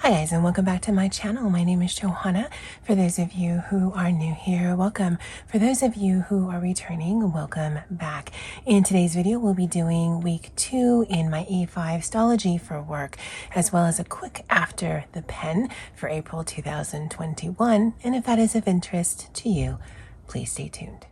Hi guys, and welcome back to my channel. My name is Johanna. For those of you who are new here, welcome. For those of you who are returning, welcome back. In today's video, we'll be doing week 2 in my A5 Stalogy for work, as well as a quick after the pen for April 2021. And if that is of interest to you, please stay tuned.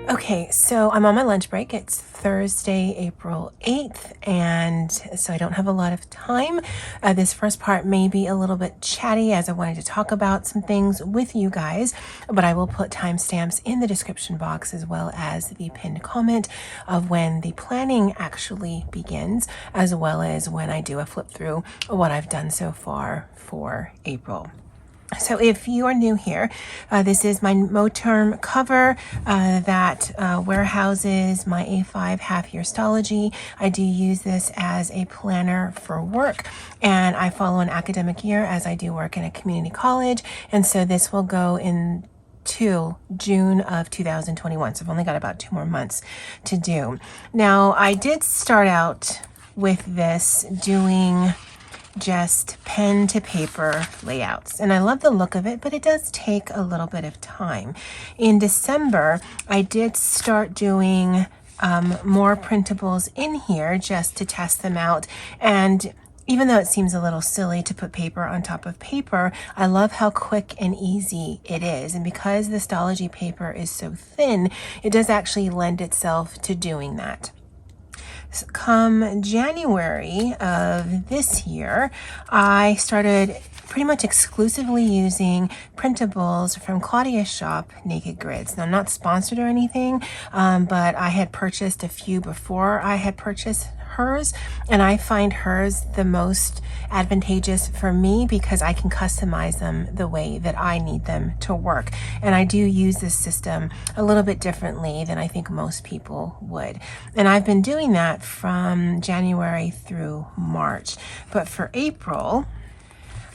Okay, so I'm on my lunch break. It's Thursday, April 8th, and so I don't have a lot of time. This first part may be a little bit chatty as I wanted to talk about some things with you guys, but I will put timestamps in the description box as well as the pinned comment of when the planning actually begins, as well as when I do a flip through of what I've done so far for April. So if you are new here, this is my Moterm cover that warehouses my A5 half-year Stalogy. I do use this as a planner for work, and I follow an academic year as I do work in a community college, and so this will go in to June of 2021. So I've only got about 2 more months to do. Now, I did start out with this doing just pen to paper layouts, and I love the look of it, but it does take a little bit of time. In December, I did start doing more printables in here just to test them out, and even though it seems a little silly to put paper on top of paper, I love how quick and easy it is. And because the Stalogy paper is so thin, it does actually lend itself to doing that. Come January of this year, I started pretty much exclusively using printables from Claudia's shop, Naked Grids. Now, I'm not sponsored or anything, but I had purchased a few before I had purchased hers, and I find hers the most advantageous for me because I can customize them the way that I need them to work. And I do use this system a little bit differently than I think most people would. And I've been doing that from January through March. But for April,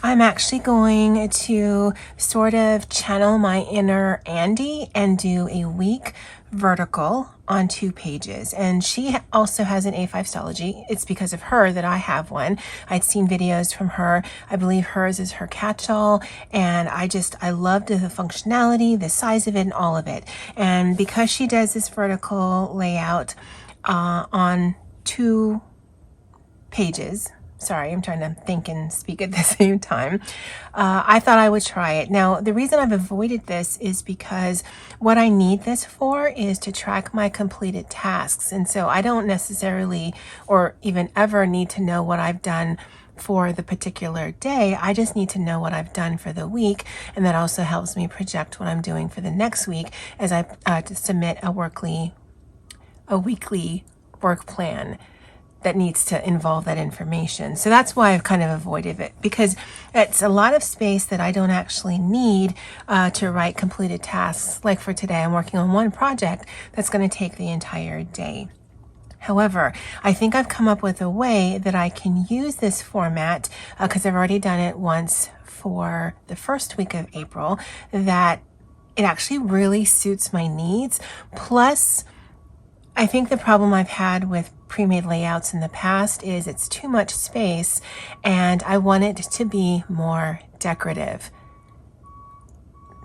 I'm actually going to sort of channel my inner Andy and do a week vertical on 2 pages. And she also has an A5 Stalogy. It's because of her that I have one. I'd seen videos from her. I believe hers is her catch-all, and I loved the functionality, the size of it, and all of it. And because she does this vertical layout on 2 pages, sorry, I'm trying to think and speak at the same time. I thought I would try it. Now, the reason I've avoided this is because what I need this for is to track my completed tasks. And so I don't necessarily or even ever need to know what I've done for the particular day. I just need to know what I've done for the week. And that also helps me project what I'm doing for the next week as I submit a weekly work plan that needs to involve that information. So that's why I've kind of avoided it, because it's a lot of space that I don't actually need to write completed tasks. Like for today, I'm working on one project that's going to take the entire day. However, I think I've come up with a way that I can use this format because I've already done it once for the first week of April, that it actually really suits my needs. Plus, I think the problem I've had with pre-made layouts in the past is it's too much space, and I want it to be more decorative.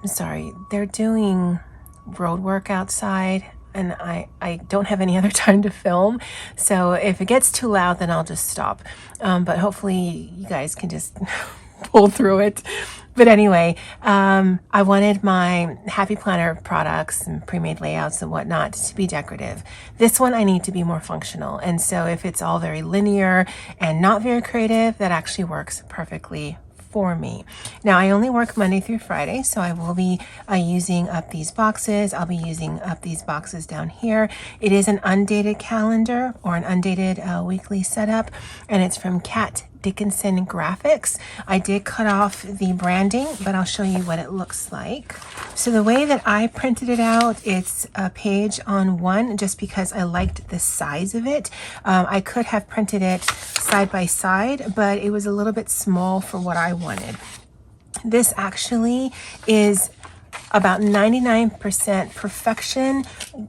Sorry, they're doing road work outside, and I don't have any other time to film. So if it gets too loud, then I'll just stop. But hopefully you guys can just pull through it. But anyway, I wanted my Happy Planner products and pre-made layouts and whatnot to be decorative. This one I need to be more functional. And so if it's all very linear and not very creative, that actually works perfectly for me. Now, I only work Monday through Friday, so I will be using up these boxes. I'll be using up these boxes down here. It is an undated calendar or an undated weekly setup, and it's from Kat Dickinson Graphics. I did cut off the branding, but I'll show you what it looks like. So the way that I printed it out, it's a page on 1 just because I liked the size of it. I could have printed it side by side, but it was a little bit small for what I wanted. This actually is about 99% perfection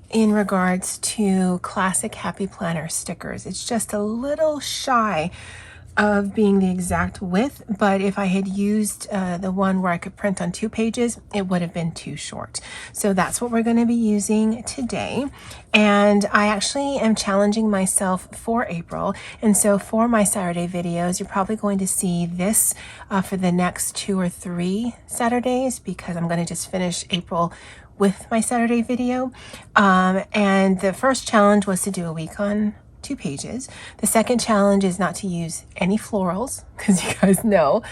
in regards to classic Happy Planner stickers. It's just a little shy of being the exact width, but if I had used the one where I could print on 2 pages, it would have been too short. So that's what we're going to be using today. And I actually am challenging myself for April. And so for my Saturday videos, you're probably going to see this for the next 2 or 3 Saturdays, because I'm going to just finish April with my Saturday video. And the first challenge was to do a week on 2 pages. The second challenge is not to use any florals, because you guys know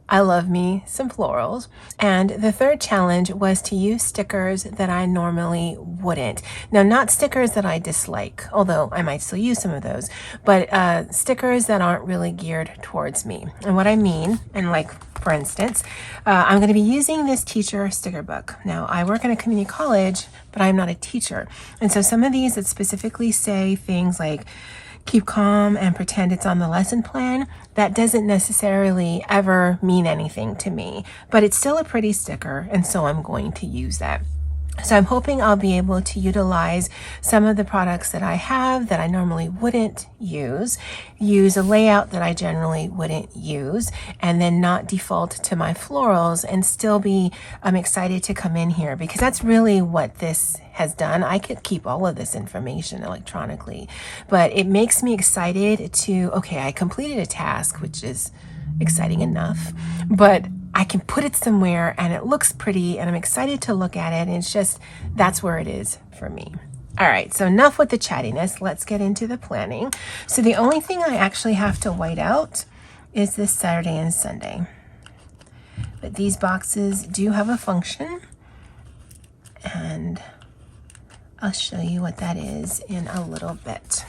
I love me some florals. And the third challenge was to use stickers that I normally wouldn't. Now, not stickers that I dislike, although I might still use some of those, but stickers that aren't really geared towards me. And what I mean, and like for instance, I'm going to be using this teacher sticker book. Now, I work in a community college, but I'm not a teacher. And so some of these that specifically say things like keep calm and pretend it's on the lesson plan, that doesn't necessarily ever mean anything to me, but it's still a pretty sticker, and so I'm going to use that. So I'm hoping I'll be able to utilize some of the products that I have that I normally wouldn't use a layout that I generally wouldn't use, and then not default to my florals and still be excited to come in here, because that's really what this has done. I could keep all of this information electronically, but it makes me excited to, okay, I completed a task, which is exciting enough, but I can put it somewhere and it looks pretty and I'm excited to look at it. And it's just, that's where it is for me. All right, so enough with the chattiness. Let's get into the planning. So the only thing I actually have to white out is this Saturday and Sunday. But these boxes do have a function, and I'll show you what that is in a little bit.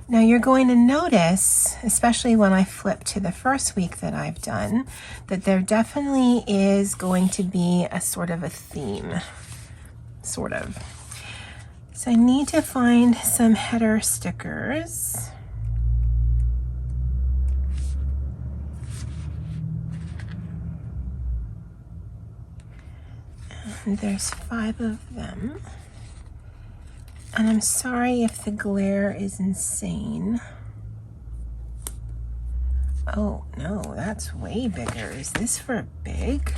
Now you're going to notice, especially when I flip to the first week that I've done, that there definitely is going to be a sort of a theme, sort of. So I need to find some header stickers. And there's 5 of them. And I'm sorry if the glare is insane. Oh no, that's way bigger. Is this for big?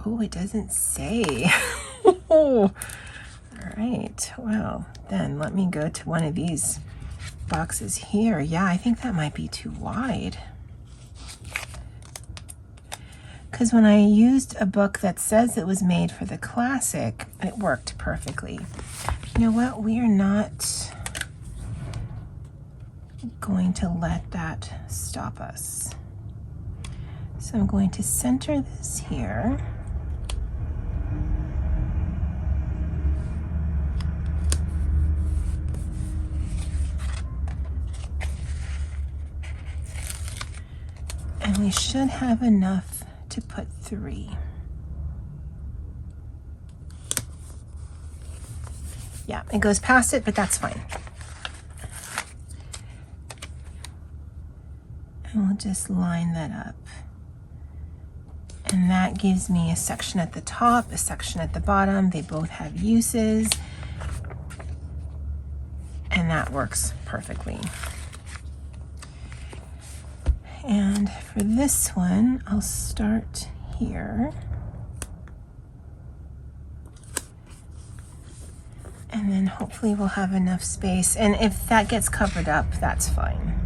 Oh, it doesn't say. All right, well, then let me go to one of these boxes here. Yeah, I think that might be too wide. Because when I used a book that says it was made for the classic, it worked perfectly. You know what? We are not going to let that stop us. So I'm going to center this here. And we should have enough to put 3. Yeah, it goes past it, but that's fine. And we'll just line that up. And that gives me a section at the top, a section at the bottom. They both have uses. And that works perfectly. And for this one, I'll start here. And then hopefully we'll have enough space. And if that gets covered up, that's fine.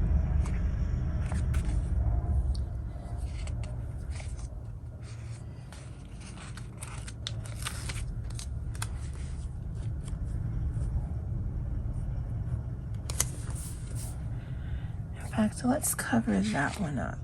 So let's cover that one up.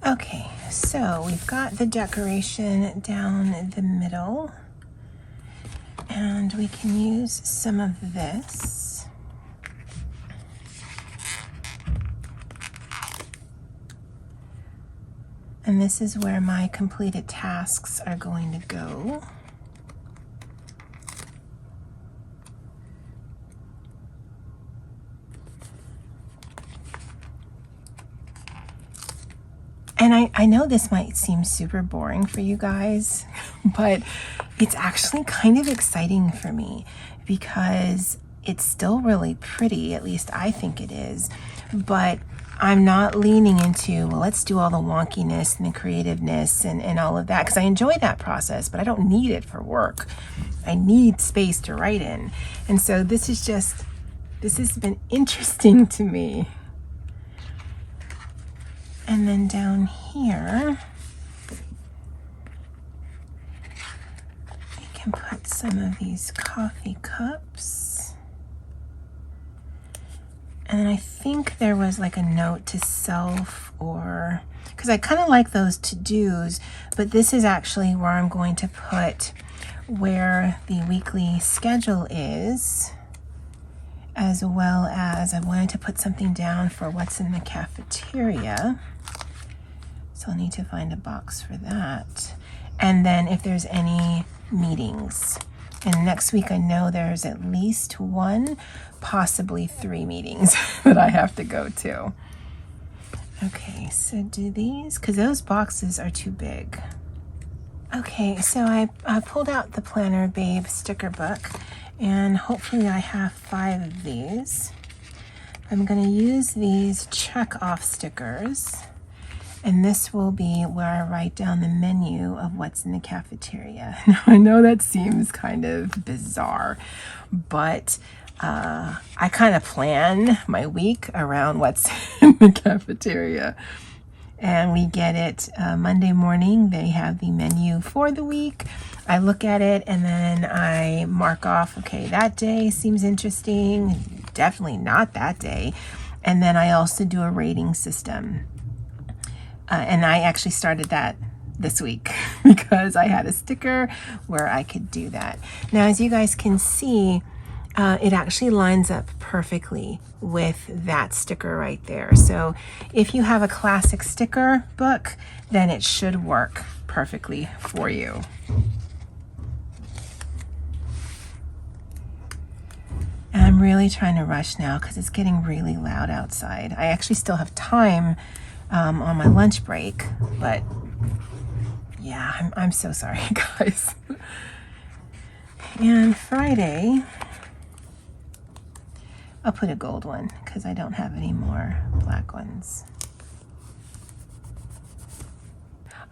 Okay, so we've got the decoration down the middle. And we can use some of this. And this is where my completed tasks are going to go. And I know this might seem super boring for you guys, but it's actually kind of exciting for me because it's still really pretty, at least I think it is, but I'm not leaning into, well, let's do all the wonkiness and the creativeness and all of that, because I enjoy that process, but I don't need it for work. I need space to write in. And so this has been interesting to me. And then down here, I can put some of these coffee cups. And then I think there was like a note to self, or, because I kind of like those to-dos, but this is actually where I'm going to put where the weekly schedule is, as well as I wanted to put something down for what's in the cafeteria. So I'll need to find a box for that. And then if there's any meetings. And next week I know there's at least 1, possibly 3 meetings that I have to go to. Okay, so do these, because those boxes are too big. Okay, so I pulled out the Planner Babe sticker book, and hopefully I have 5 of these. I'm going to use these check off stickers, and this will be where I write down the menu of what's in the cafeteria. Now, I know that seems kind of bizarre, but I kind of plan my week around what's in the cafeteria. And we get it Monday morning. They have the menu for the week. I look at it and then I mark off, okay, that day seems interesting. Definitely not that day. And then I also do a rating system. And I actually started that this week because I had a sticker where I could do that. Now, as you guys can see, it actually lines up perfectly with that sticker right there. So if you have a classic sticker book, then it should work perfectly for you. And I'm really trying to rush now because it's getting really loud outside. I actually still have time on my lunch break, but yeah, I'm so sorry, guys. And Friday, I'll put a gold one because I don't have any more black ones.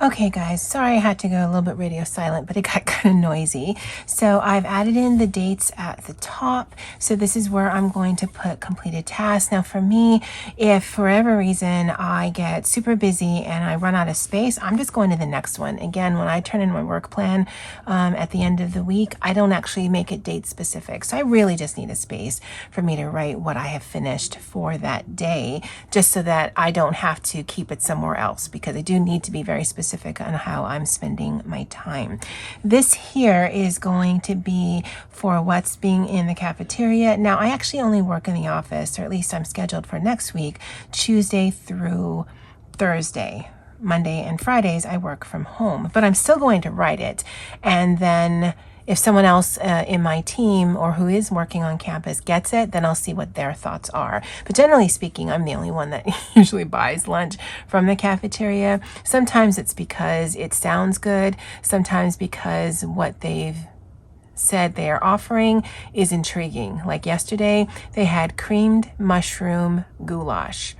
Okay guys, sorry I had to go a little bit radio silent, but it got kind of noisy. So I've added in the dates at the top. So this is where I'm going to put completed tasks. Now for me, if for whatever reason I get super busy and I run out of space, I'm just going to the next one. Again, when I turn in my work plan at the end of the week, I don't actually make it date specific. So I really just need a space for me to write what I have finished for that day, just so that I don't have to keep it somewhere else, because I do need to be very specific on how I'm spending my time. This here is going to be for what's being in the cafeteria. Now, I actually only work in the office, or at least I'm scheduled for next week, Tuesday through Thursday. Monday and Fridays, I work from home, but I'm still going to write it. And then if someone else in my team or who is working on campus gets it, then I'll see what their thoughts are. But generally speaking, I'm the only one that usually buys lunch from the cafeteria. Sometimes it's because it sounds good. Sometimes because what they've said they are offering is intriguing. Like yesterday, they had creamed mushroom goulash.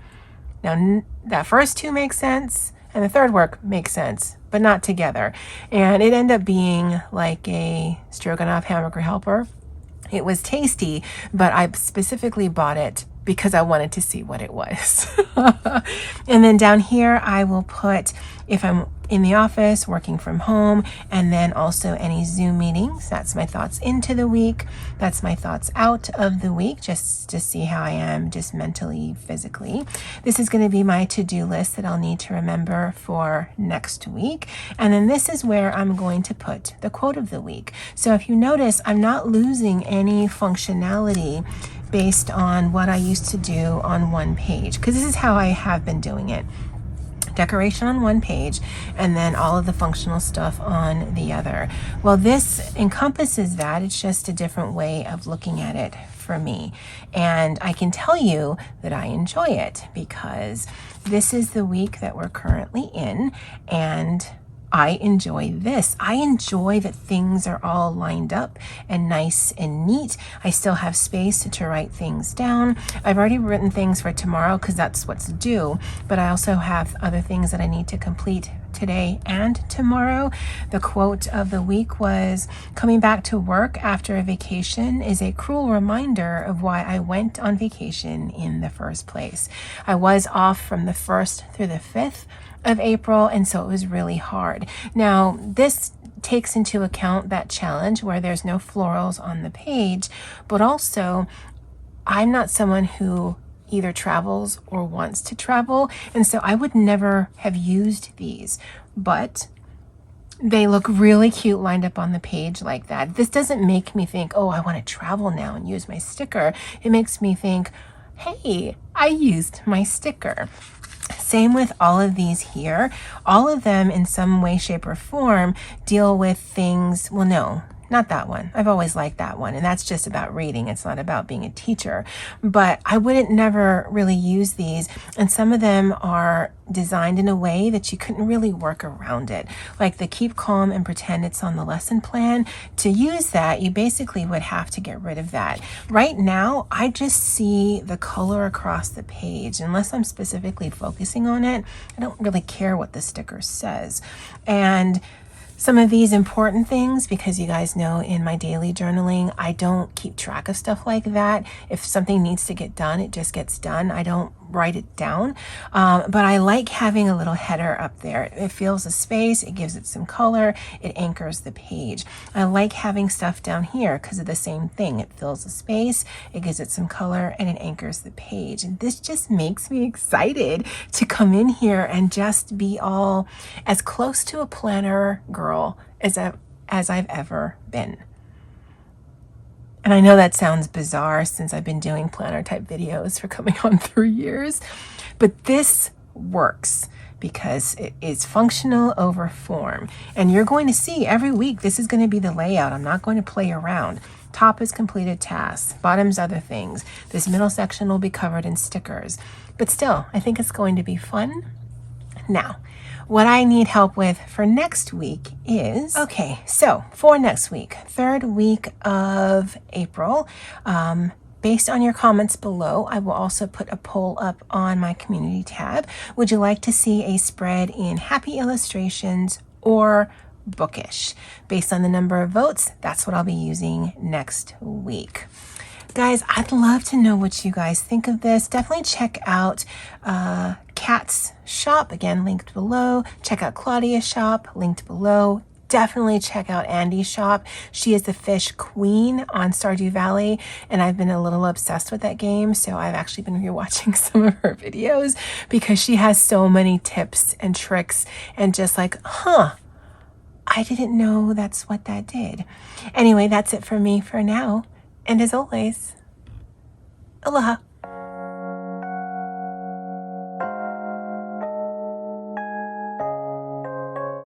Now, that first 2 make sense, and the third work makes sense, but not together. And it ended up being like a stroganoff hamburger helper. It was tasty, but I specifically bought it because I wanted to see what it was. And then down here, I will put if I'm in the office, working from home, and then also any Zoom meetings. That's my thoughts into the week. That's my thoughts out of the week, just to see how I am just mentally, physically. This is going to be my to-do list that I'll need to remember for next week. And then this is where I'm going to put the quote of the week. So if you notice, I'm not losing any functionality based on what I used to do on one page, because this is how I have been doing it. decoration on one page and then all of the functional stuff on the other. Well, this encompasses that. It's just a different way of looking at it for me. And I can tell you that I enjoy it because this is the week that we're currently in, and I enjoy this. I enjoy that things are all lined up and nice and neat. I still have space to write things down. I've already written things for tomorrow because that's what's due, but I also have other things that I need to complete today and tomorrow. The quote of the week was, "Coming back to work after a vacation is a cruel reminder of why I went on vacation in the first place." I was off from the 1st through the 5th of April, and so it was really hard. Now, this takes into account that challenge where there's no florals on the page, but also I'm not someone who either travels or wants to travel, and so I would never have used these, but they look really cute lined up on the page like that. This doesn't make me think, oh, I want to travel now and use my sticker. It makes me think, hey, I used my sticker. Same with all of these here. All of them in some way, shape, or form deal with things, well, no, not that one. I've always liked that one, and that's just about reading. It's not about being a teacher. But I wouldn't never really use these, and some of them are designed in a way that you couldn't really work around it. Like the keep calm and pretend it's on the lesson plan. To use that, you basically would have to get rid of that. Right now, I just see the color across the page. Unless I'm specifically focusing on it, I don't really care what the sticker says. And some of these important things, because you guys know in my daily journaling, I don't keep track of stuff like that. If something needs to get done, it just gets done. I don't write it down. But I like having a little header up there. It fills the space, it gives it some color, it anchors the page. I like having stuff down here because of the same thing. It fills the space, it gives it some color, and it anchors the page. And this just makes me excited to come in here and just be all as close to a planner girl as I've ever been. And I know that sounds bizarre since I've been doing planner type videos for coming on 3 years, but this works because it is functional over form. And you're going to see every week, this is going to be the layout. I'm not going to play around. Top is completed tasks, bottom's other things. This middle section will be covered in stickers, but still, I think it's going to be fun. Now, what I need help with for next week is, okay, so for next week, 3rd week of April, based on your comments below, I will also put a poll up on my community tab. Would you like to see a spread in happy illustrations or bookish? Based on the number of votes, that's what I'll be using next week. Guys, I'd love to know what you guys think of this. Definitely check out Kat's shop, again, linked below. Check out Claudia's shop, linked below. Definitely check out Andy's shop. She is the fish queen on Stardew Valley, and I've been a little obsessed with that game, so I've actually been rewatching some of her videos because she has so many tips and tricks and just like, I didn't know that's what that did. Anyway, that's it for me for now. And as always, aloha.